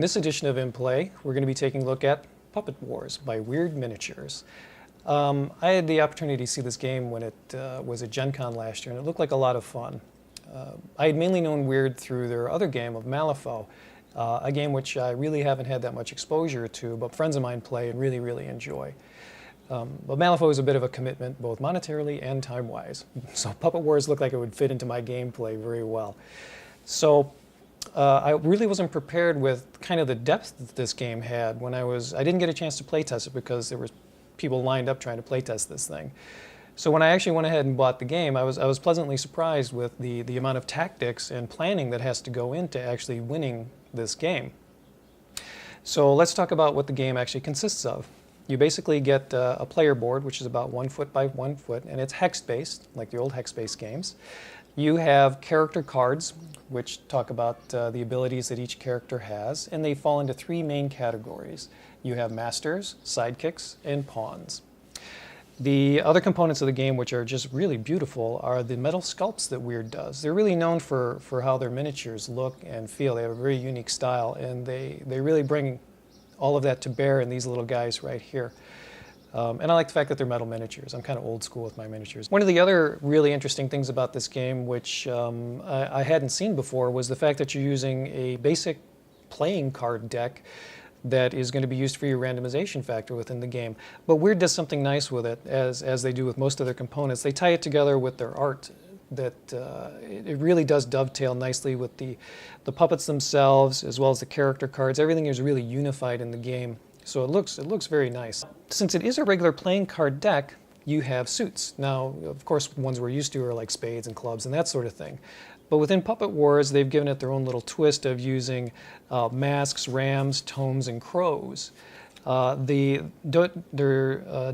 In this edition of In Play, we're going to be taking a look at Puppet Wars by Wyrd Miniatures. I had the opportunity to see this game when it was at Gen Con last year, and it looked like a lot of fun. I had mainly known Wyrd through their other game of Malifaux, a game which I really haven't had that much exposure to, but friends of mine play and really enjoy. But Malifaux is a bit of a commitment, both monetarily and time-wise. So Puppet Wars looked like it would fit into my gameplay very well. So I really wasn't prepared with kind of the depth that this game had when I didn't get a chance to play test it because there were people lined up trying to play test this thing. So when I actually went ahead and bought the game, I was pleasantly surprised with the amount of tactics and planning that has to go into actually winning this game. So let's talk about what the game actually consists of. You basically get a player board, which is about 1 foot by 1 foot, and it's hex-based, like the old hex-based games. You have character cards, which talk about the abilities that each character has, and they fall into 3 main categories. You have masters, sidekicks, and pawns. The other components of the game, which are just really beautiful, are the metal sculpts that Wyrd does. They're really known for how their miniatures look and feel. They have a very unique style, and they really bring all of that to bear in these little guys right here. And I like the fact that they're metal miniatures. I'm kind of old school with my miniatures. One of the other really interesting things about this game, which I hadn't seen before, was the fact that you're using a basic playing card deck that is going to be used for your randomization factor within the game. But Wyrd does something nice with it, as they do with most of their components. They tie it together with their art. That it really does dovetail nicely with the puppets themselves, as well as the character cards. Everything is really unified in the game, so it looks very nice. Since it is a regular playing card deck, you have suits. Now, of course, ones we're used to are like spades and clubs and that sort of thing. But within Puppet Wars, they've given it their own little twist of using masks, rams, tomes, and crows. They're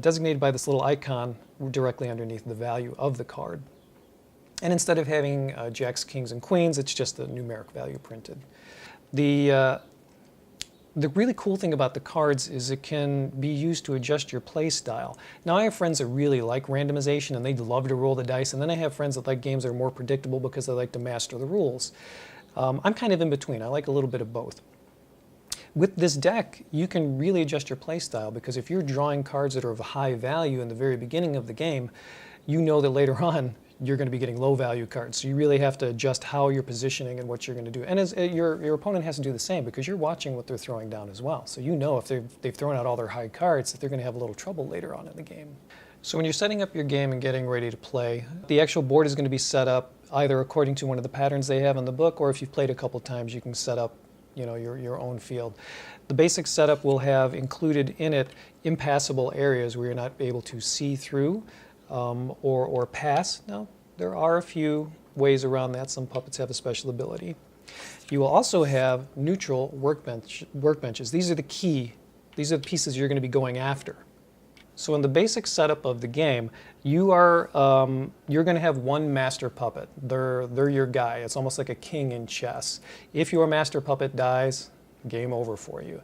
designated by this little icon directly underneath the value of the card. And instead of having jacks, kings, and queens, it's just the numeric value printed. The really cool thing about the cards is it can be used to adjust your play style. Now I have friends that really like randomization and they'd love to roll the dice, and then I have friends that like games that are more predictable because they like to master the rules. I'm kind of in between. I like a little bit of both. With this deck, you can really adjust your play style, because if you're drawing cards that are of high value in the very beginning of the game, you know that later on you're going to be getting low value cards. So you really have to adjust how you're positioning and what you're going to do. And your opponent has to do the same, because you're watching what they're throwing down as well. So you know if they've thrown out all their high cards that they're going to have a little trouble later on in the game. So when you're setting up your game and getting ready to play, the actual board is going to be set up either according to one of the patterns they have in the book, or if you've played a couple times, you can set up your own field. The basic setup will have included in it impassable areas where you're not able to see through or pass. Now, there are a few ways around that. Some puppets have a special ability. You will also have neutral workbenches. These are the key. These are the pieces you're going to be going after. So in the basic setup of the game, you're going to have one master puppet. They're your guy. It's almost like a king in chess. If your master puppet dies, game over for you.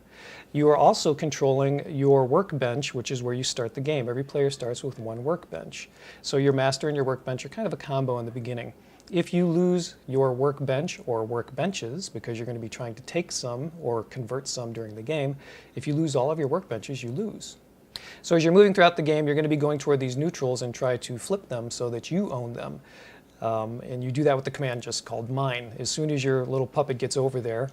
You are also controlling your workbench, which is where you start the game. Every player starts with one workbench. So your master and your workbench are kind of a combo in the beginning. If you lose your workbench or workbenches, because you're going to be trying to take some or convert some during the game, if you lose all of your workbenches, you lose. So as you're moving throughout the game, you're going to be going toward these neutrals and try to flip them so that you own them. And you do that with the command just called mine. As soon as your little puppet gets over there,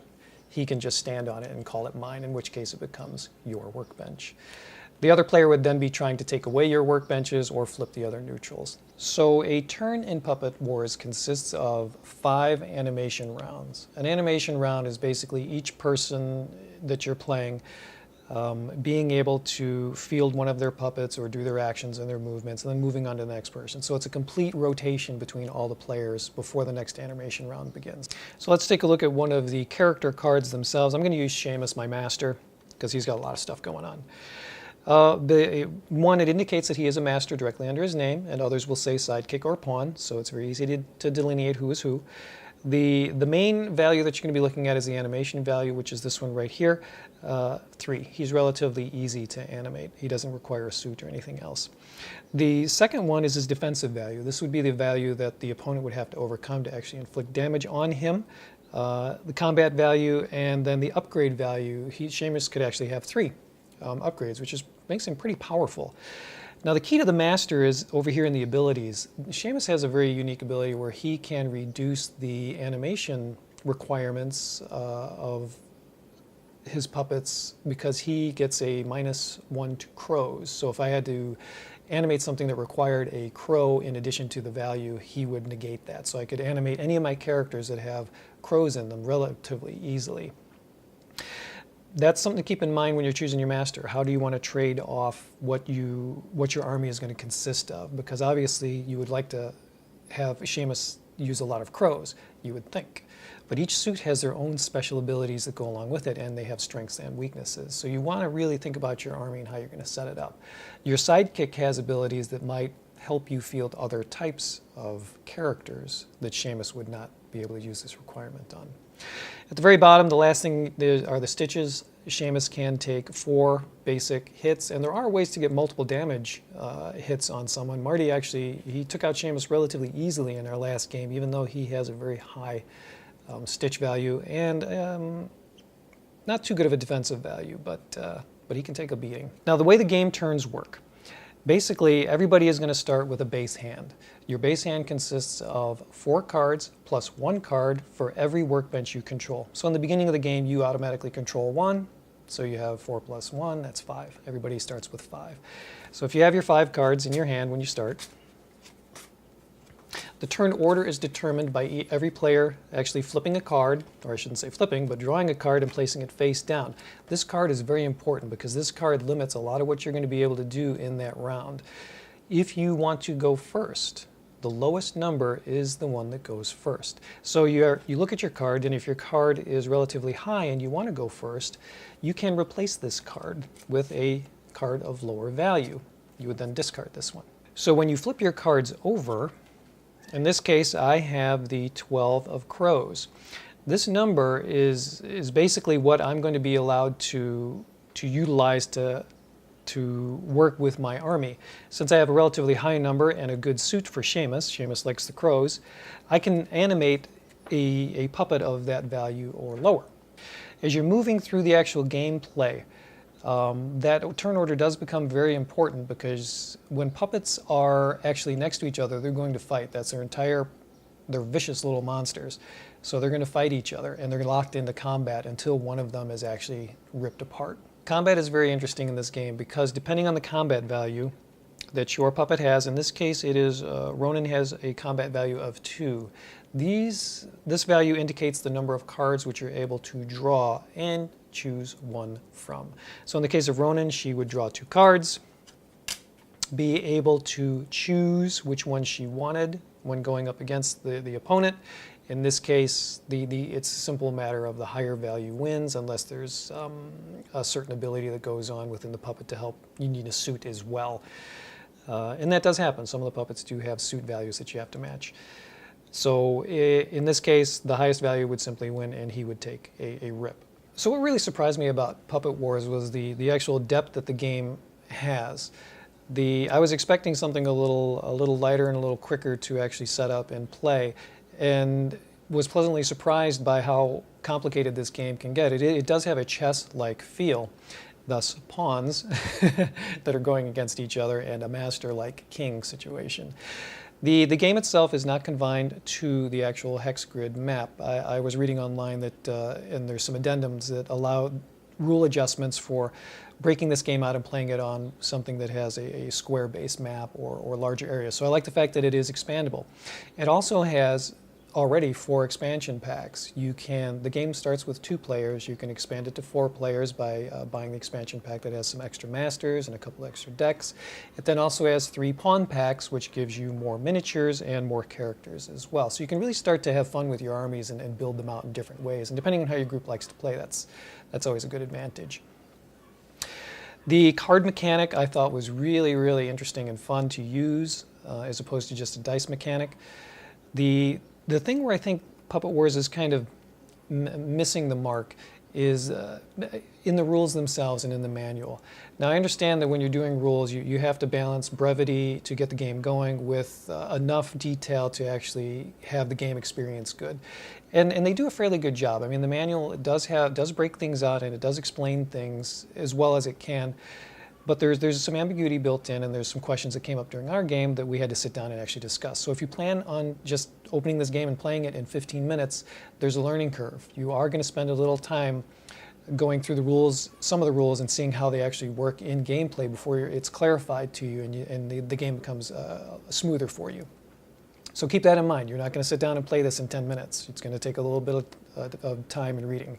he can just stand on it and call it mine, in which case it becomes your workbench. The other player would then be trying to take away your workbenches or flip the other neutrals. So a turn in Puppet Wars consists of 5 animation rounds. An animation round is basically each person that you're playing being able to field one of their puppets or do their actions and their movements, and then moving on to the next person. So it's a complete rotation between all the players before the next animation round begins. So let's take a look at one of the character cards themselves. I'm going to use Seamus, my master, because he's got a lot of stuff going on. It indicates that he is a master directly under his name, and others will say sidekick or pawn, so it's very easy to delineate who is who. The main value that you're going to be looking at is the animation value, which is this one right here, 3. He's relatively easy to animate. He doesn't require a suit or anything else. The second one is his defensive value. This would be the value that the opponent would have to overcome to actually inflict damage on him. the combat value, and then the upgrade value. Seamus could actually have 3 upgrades, which makes him pretty powerful. Now the key to the master is over here in the abilities. Seamus has a very unique ability where he can reduce the animation requirements of his puppets because he gets a -1 to crows. So if I had to animate something that required a crow in addition to the value, he would negate that. So I could animate any of my characters that have crows in them relatively easily. That's something to keep in mind when you're choosing your master. How do you want to trade off what your army is going to consist of? Because obviously you would like to have Seamus use a lot of crows, you would think. But each suit has their own special abilities that go along with it, and they have strengths and weaknesses. So you want to really think about your army and how you're going to set it up. Your sidekick has abilities that might help you field other types of characters that Seamus would not be able to use this requirement on. At the very bottom, the last thing are the stitches. Seamus can take 4 basic hits, and there are ways to get multiple damage hits on someone. Marty actually, he took out Seamus relatively easily in our last game, even though he has a very high stitch value and not too good of a defensive value, but he can take a beating. Now the way the game turns work. Basically, everybody is going to start with a base hand. Your base hand consists of 4 cards plus 1 card for every workbench you control. So in the beginning of the game, you automatically control 1, so you have 4 plus 1, that's 5. Everybody starts with 5. So if you have your 5 cards in your hand when you start, the turn order is determined by every player actually flipping a card, or I shouldn't say flipping, but drawing a card and placing it face down. This card is very important because this card limits a lot of what you're going to be able to do in that round. If you want to go first, the lowest number is the one that goes first. So you look at your card, and if your card is relatively high and you want to go first, you can replace this card with a card of lower value. You would then discard this one. So when you flip your cards over, in this case, I have the 12 of crows. This number is basically what I'm going to be allowed to utilize to work with my army. Since I have a relatively high number and a good suit for Seamus likes the crows, I can animate a puppet of that value or lower. As you're moving through the actual gameplay, that turn order does become very important because when puppets are actually next to each other, they're going to fight. That's they're vicious little monsters. So they're going to fight each other, and they're locked into combat until one of them is actually ripped apart. Combat is very interesting in this game because depending on the combat value that your puppet has, in this case it is Ronan has a combat value of 2. This value indicates the number of cards which you're able to draw and choose one from. So in the case of Ronan, she would draw 2 cards, be able to choose which one she wanted when going up against the opponent. In this case, it's a simple matter of the higher value wins unless there's a certain ability that goes on within the puppet to help. You need a suit as well. And that does happen. Some of the puppets do have suit values that you have to match. So in this case, the highest value would simply win and he would take a rip. So what really surprised me about Puppet Wars was the actual depth that the game has. I was expecting something a little lighter and a little quicker to actually set up and play, and was pleasantly surprised by how complicated this game can get. It does have a chess-like feel, thus pawns that are going against each other and a master-like king situation. The game itself is not confined to the actual hex grid map. I was reading online that, and there's some addendums that allow rule adjustments for breaking this game out and playing it on something that has a square-based map or larger areas. So I like the fact that it is expandable. It also has already 4 expansion packs. The game starts with 2 players. You can expand it to 4 players by buying the expansion pack that has some extra masters and a couple extra decks. It then also has 3 pawn packs, which gives you more miniatures and more characters as well. So you can really start to have fun with your armies and build them out in different ways. And depending on how your group likes to play, that's always a good advantage. The card mechanic I thought was really, really interesting and fun to use as opposed to just a dice mechanic. The thing where I think Puppet Wars is kind of missing the mark is in the rules themselves and in the manual. Now I understand that when you're doing rules, you have to balance brevity to get the game going with enough detail to actually have the game experience good. And they do a fairly good job. I mean, the manual does break things out and it does explain things as well as it can. But there's some ambiguity built in, and there's some questions that came up during our game that we had to sit down and actually discuss. So if you plan on just opening this game and playing it in 15 minutes, there's a learning curve. You are going to spend a little time going through the rules, some of the rules, and seeing how they actually work in gameplay before it's clarified to you, and the game becomes smoother for you. So keep that in mind. You're not going to sit down and play this in 10 minutes. It's going to take a little bit of time and reading.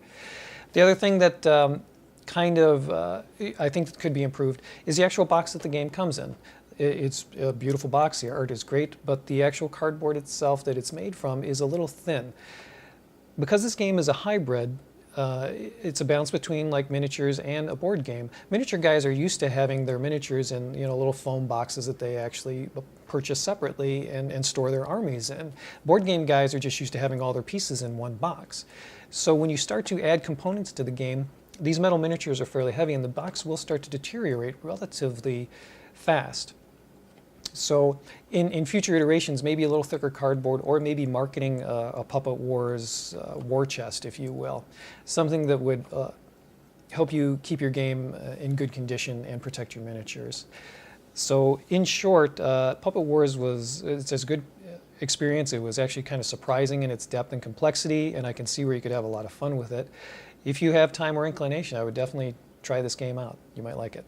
The other thing that I think could be improved is the actual box that the game comes in. It's a beautiful box, the art is great, but the actual cardboard itself that it's made from is a little thin. Because this game is a hybrid, it's a balance between like miniatures and a board game. Miniature guys are used to having their miniatures in little foam boxes that they actually purchase separately and store their armies in. Board game guys are just used to having all their pieces in one box. So when you start to add components to the game, these metal miniatures are fairly heavy and the box will start to deteriorate relatively fast. So in future iterations, maybe a little thicker cardboard, or maybe marketing a Puppet Wars war chest, if you will. Something that would help you keep your game in good condition and protect your miniatures. So in short, Puppet Wars it's a good experience. It was actually kind of surprising in its depth and complexity, and I can see where you could have a lot of fun with it. If you have time or inclination, I would definitely try this game out. You might like it.